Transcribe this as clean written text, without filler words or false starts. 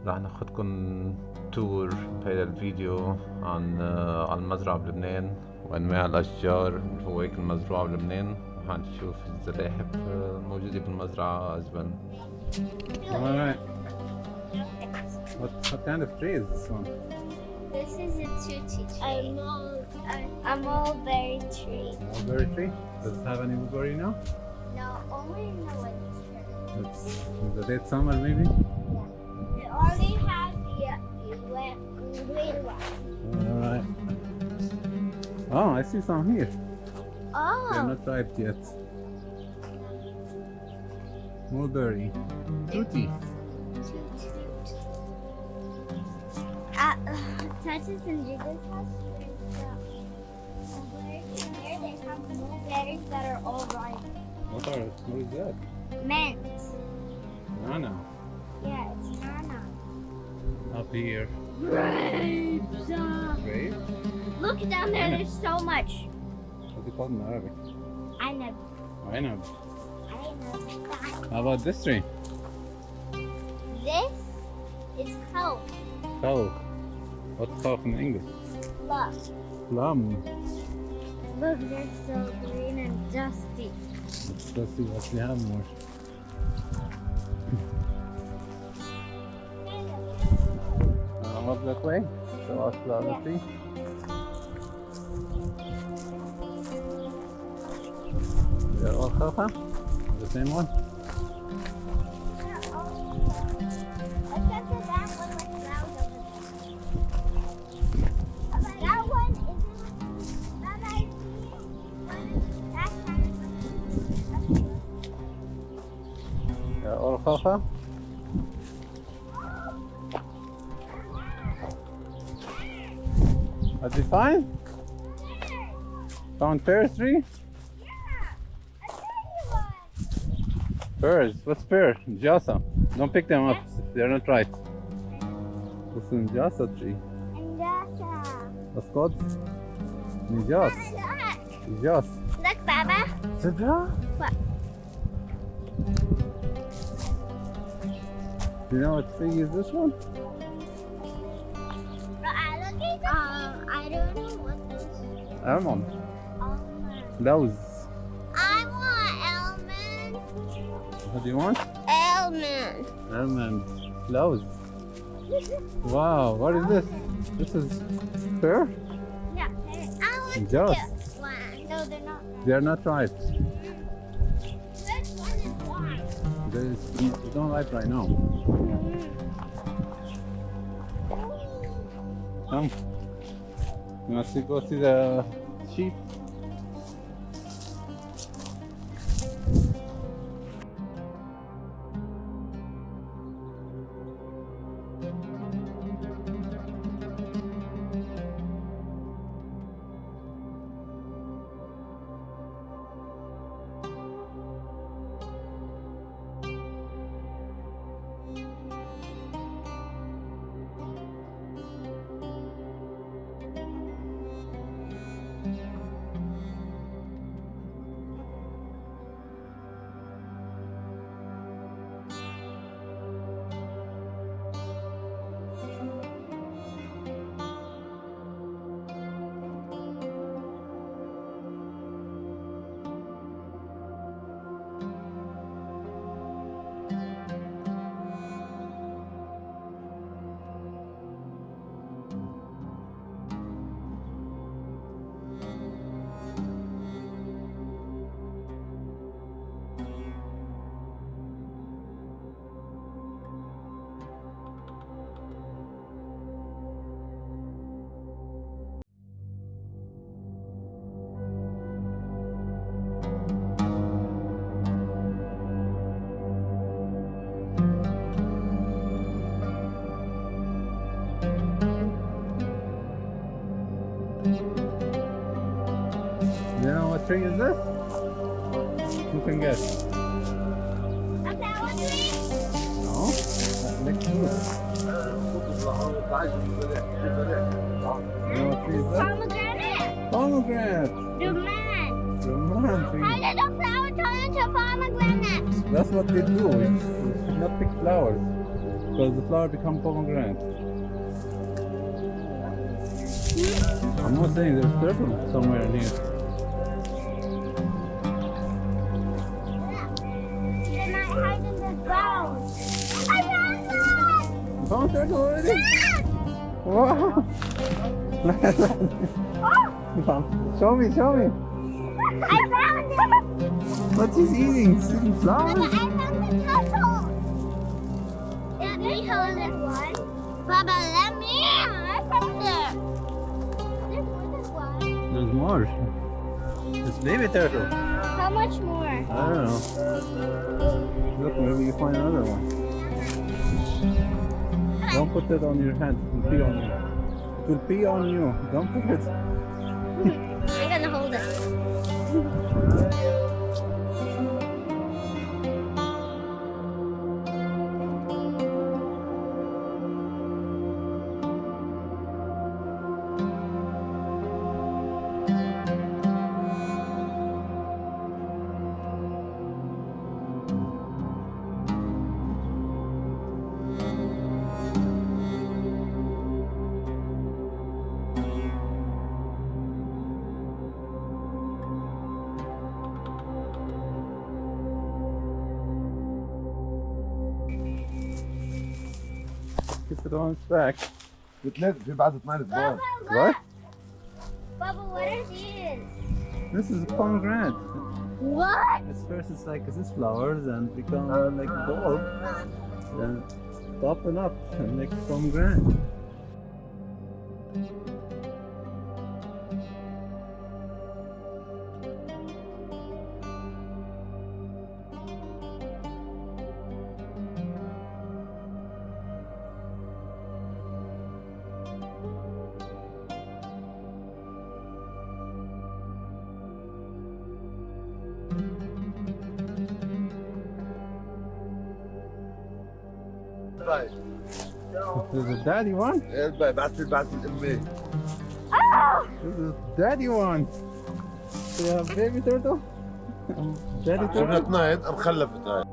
راح ناخدكم تور بهذا الفيديو عن المزرعة بلبنان وأنواع الأشجار اللي هو هيك المزروعة بلبنان، وحنشوف الزلاحف الموجودة بالمزرعة أزبن. Alright. What kind of tree is this one? This is a tutti tree. A mulberry tree. Mulberry tree? Does it have any blueberry now? No, only in the winter. It's in the late summer maybe? Yeah. It only has the wet green one. Alright. Oh, I see some here. They're Oh. not ripe yet. Mulberry. Tutti. Texas and Judah's house, there's here they have blueberries that are all ripe. What is that? Mint. Banana. Yeah, it's nana. Up here. Grapes. Grape? Look down there, there's so much. What's it called in Arabic? I know. I know. That. How about this tree? This is coke. Coke. What's coke in English? Look. Plum. Look, they're so green and dusty. Let's see what we have more. Walk that way. So us the other tree. They're all khafa? The same one? Except for that one with flowers over there. That one isn't. That I see. That's kind of. They're all khafa? Are they fine? Found pear tree? Pears. What's pear? Jasa. Don't pick them up. They're not right. This is Jasa tree. And that's What's called? Nijas. Nijas. Look, Baba. Zebra? What? Do you know what tree is this one? I don't know what this is. Almond. Almond. Lawz. I want almond. What do you want? Almond. Almond. Lawz. Wow, what is this? This is pear? Yeah. I want Just. this one. No, they're not. They are not ripe. This one is white. They don't ripe right now. Come. You want to go see the sheep? You know what tree is this? Who can guess? A sour tree? No? Next to it. You know what tree is that? Pomegranate. Pomegranate! Duman. Rumman tree. How did the flower turn into pomegranate? That's what they do. You should not pick flowers. Because the flower become pomegranate. I'm not saying there's turtle somewhere in here. They might hide in the ground. I found one! You found turtle already? Yes! Wow! Oh, Show me, show me. I found it! What she's eating? She's eating Baba, flowers? I found the turtle! Let me hold it. One. Baba, let me! I found it! There's more than one. There's more. It's baby turtle. How much more? I don't know. Look, maybe you find another one. Don't put that on your hand. It will pee on you. It will pee on you. Don't put it. I'm gonna hold it. Put it on its back. بتلاقي في بعض 8 صغار. What? Baba, what are these? This is a pomegranate. What? At first it's like this flowers and become like a bulb. Then open up and make pomegranate. This is a daddy one. بعث الامي. Oh! This is daddy one. So you have baby turtle? Daddy شفنا turtle? 12 مخلفت هاي.